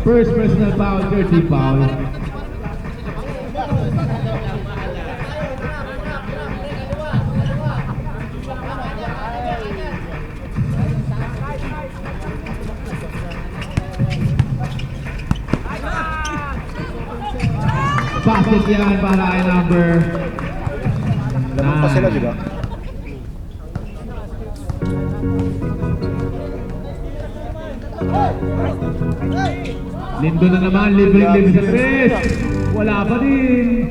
First personal foul, dirty foul. Basket yan para kay number 9 pa sila, di ba? Lindo na naman, libre sa tres. Wala pa din.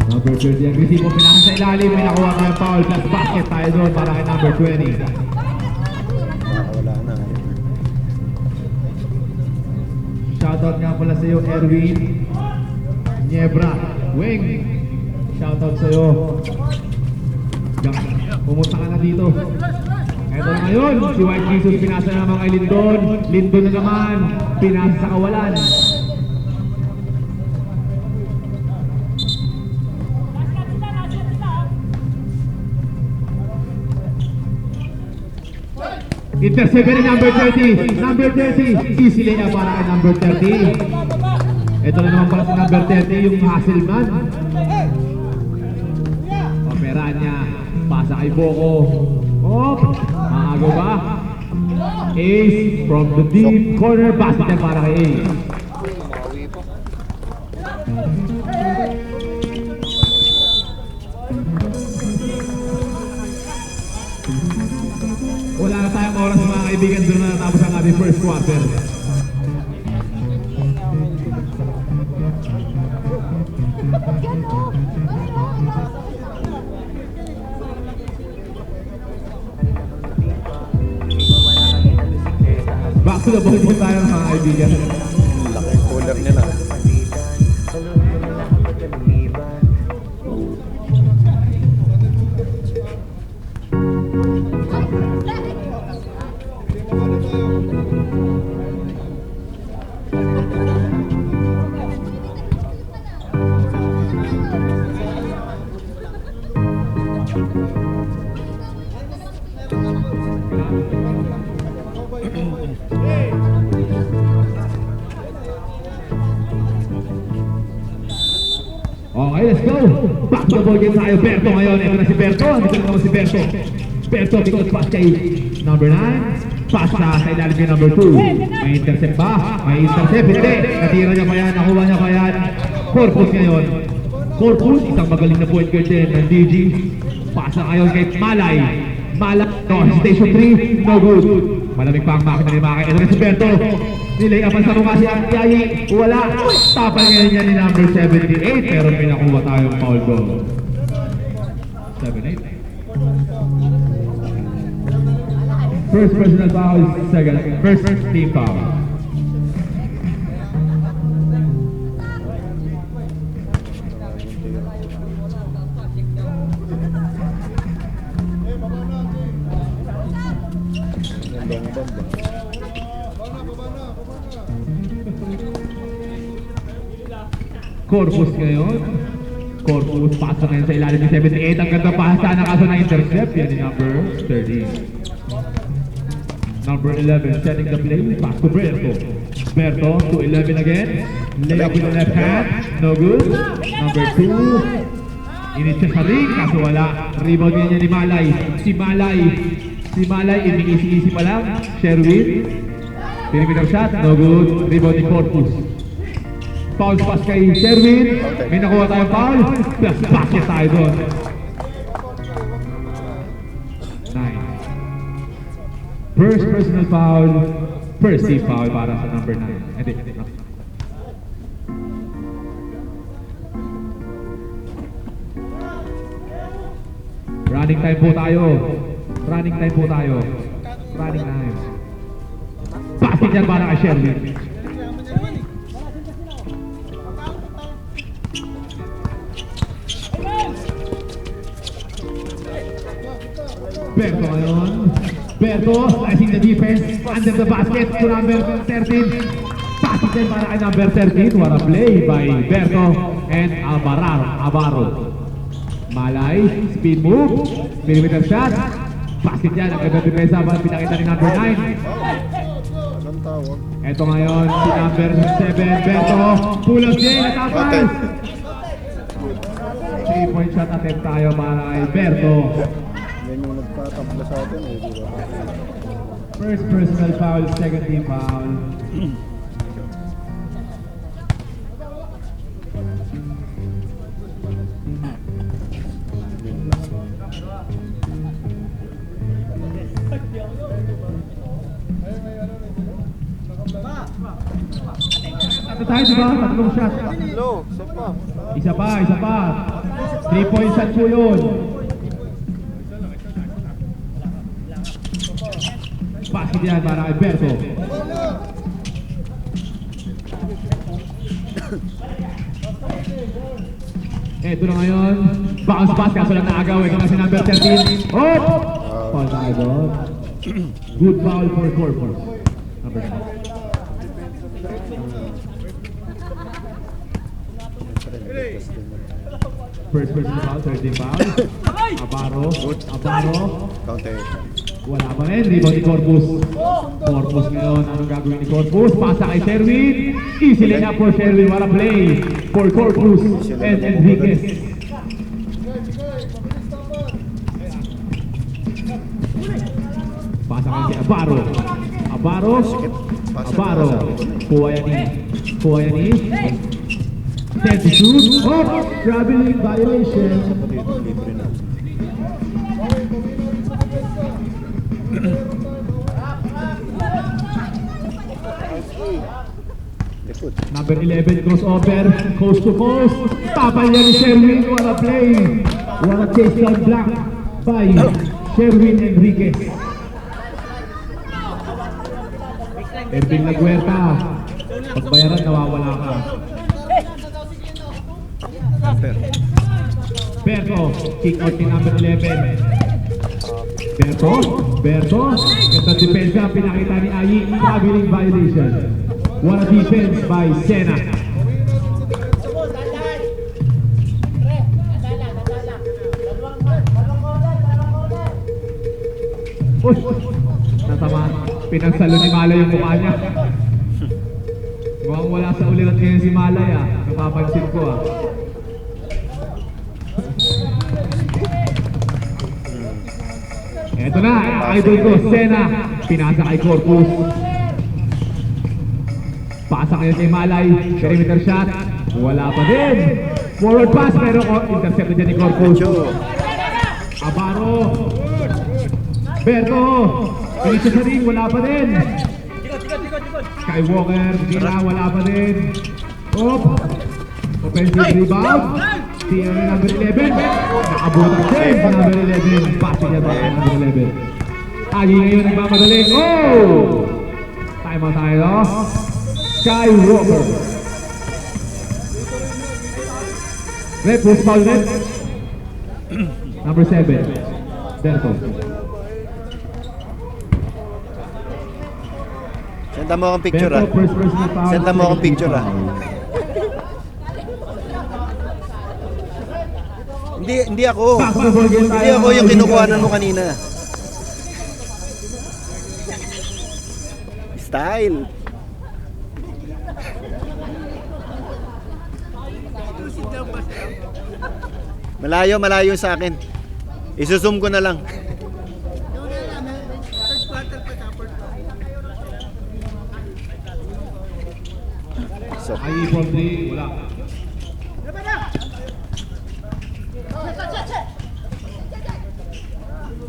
Number 30, agresibo, pinaka sa ilalim, may nakuha tayong foul, plus basket tayo doon para kay number 20. Wala na. Shoutout nga pala sa iyo, Erwin Niebra, Weng. Shoutout sa iyo. Pumunta ka na dito. Eto na ngayon, si White Jesus pinasa naman kay Lindon. Lindon na naman, pinasa sa kawalan. Intercept ni number 30. Number 30. Easy layup para kay number 30. Ito na naman pala si number 30, yung Hasselman. Opera niya. Pasa kay Boko. Oh, maago ba? Ace from the deep corner. Basket para kay Ace. Wala na tayong oras mga kaibigan, doon na natapos ang ating first quarter. Back to the ball po tayo mga kaibigan. Laki cooler niya na. Okay, let's go! Back to the ball game tayo. Berto ngayon. Ito na si Berto. Dito na naman si Berto. Berto, because pass kay number 9. Pass na sa ilalim kay number 2. May intercept ba? May intercept. Hindi. Natira niya pa yan. Nakuha niya pa yan. Corpus ngayon. Corpus, isang magaling na point guard din ng DG. Pass na ngayon kay Malay. Malay. No, hesitation 3. No good. Malamig pa ang makina ni Maki. Ito na si Berto. Nilay apan sa mukha si Yayi. Wala. Tapal ngayon niya ni number 78. Pero may nakuha tayong foul goal. 7-8. First personal foul, first team foul. Corpus ngayon. Corpus, pasa ngayon sa ilalim ni 78. Ang ganda pasa na kaso na intercept. Yan yung number 13. Number 11, setting the play. Pass to Berto. Berto to 11 again. Layup with the left hand. No good. Number 2. Init siya sa ring. Kaso wala. Rebound niya ni Malay. Si Malay, ini-easy pa lang. Sherwin. Perimeter shot. No good. Rebound ni Corpus. Foul pass kay Sherwin. May nakuha tayong foul. Plus basket tayo doon. 9. First personal foul. First team foul para sa number 9. Hindi. Running time po tayo. Running time. Basket yan para kay Sherwin. Berto ngayon. Berto, slicing the defense under the basket to number 13. Pass Passing din para kay number 13. What a play by Berto and Abaro. Malay, speed move, millimeter shot. Passing dyan, ang ganda depensa para pinakita ni number 9. Anong tawag? Ito ngayon, si number 7, Berto. Pull-up din, natapal. 3-point shot attempt tayo para kay Berto. Yan yung nagpatabla sa atin eh, di ba? First personal foul, second team foul. Ito tayo, diba? Tatlong shot. Hello, isa pa. Isa pa. 3-point shot po yun. Basket yan para kay Berto. Eto na ngayon. Bounce pass, kaso lang naagaw. Ito na si number 13. Oh! Foul tayo doon. Good foul for Corpus. Number 9. First person foul, third team foul. Abaro. Counter. Wala pa rin, rebound ni Corpus. Corpus ngayon, anong gagawin ni Corpus? Pasa kay Sherwin. Easy layup for Sherwin, what a play for Corpus and Enriquez. Pasa kay Abaro. Kuha yan ni. 10 to shoot. Oh! Traveling violation. Dito, libre na. Likod. Number 11 crossover, coast to coast. Tapal niya ni Sherwin, what a play. What a chase down block by Sherwin Enriquez. Ervin Laguerta, pagbayaran nawawala ka. Counter. Berto, kick out ni number 11. Berto, ganda depensa, pinakita ni Ayi, traveling violation. What a defense by Sena. Uy, natama, pinagsalo ni Malay yung mukha niya. Mukhang wala sa ulirat ngayon si Malay ah, napapansin ko ah. Eto na, idol ko, Sena. Pinasa kay Corpus. Pasa ngayon kay Malay. Perimeter shot. Wala pa din. Forward pass, pero intercepted dyan ni Corpus. Abaro. Berto. Pinisa sa ring, wala pa din. Skywalker, Dina, wala pa din. Op. Offensive rebound. Tira na number 11. Nakabutan din sa number 11. Passing niya ba ang number 11. Agi ngayon nagmamadali. Oh! Time out tayo. Skywalker. Red, post foul red. Number 7. Berto. Senda mo akong picture ah. Berto, first personal foul. Senda mo akong picture ah. Hindi ako. Hindi ako yung kinukuhanan mo kanina. Style. Malayo sa akin. Isusum ko na lang. So, Ayi from 3, wala.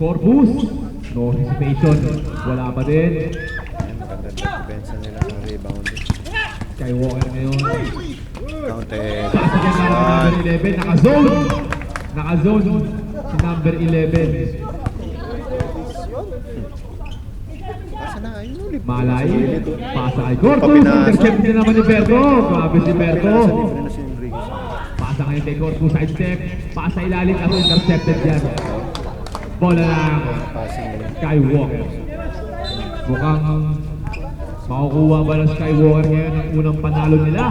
Corpus, no hesitation, wala pa din. maganda defense nila ng rebound. Skywalker ngayon. Counted. Pasa dyan para sa number 11, naka-zone. Naka-zone si number 11. Malay, pasa kay Corpus, intercept na naman ni Berto. Grabe si Berto. Pasa ngayon kay Corpus, side step. Pasa ilalim, ako intercepted dyan. Bola lang. Skywalker. Mukhang Makukuha ba ng Skywalker ngayon ang unang panalo nila?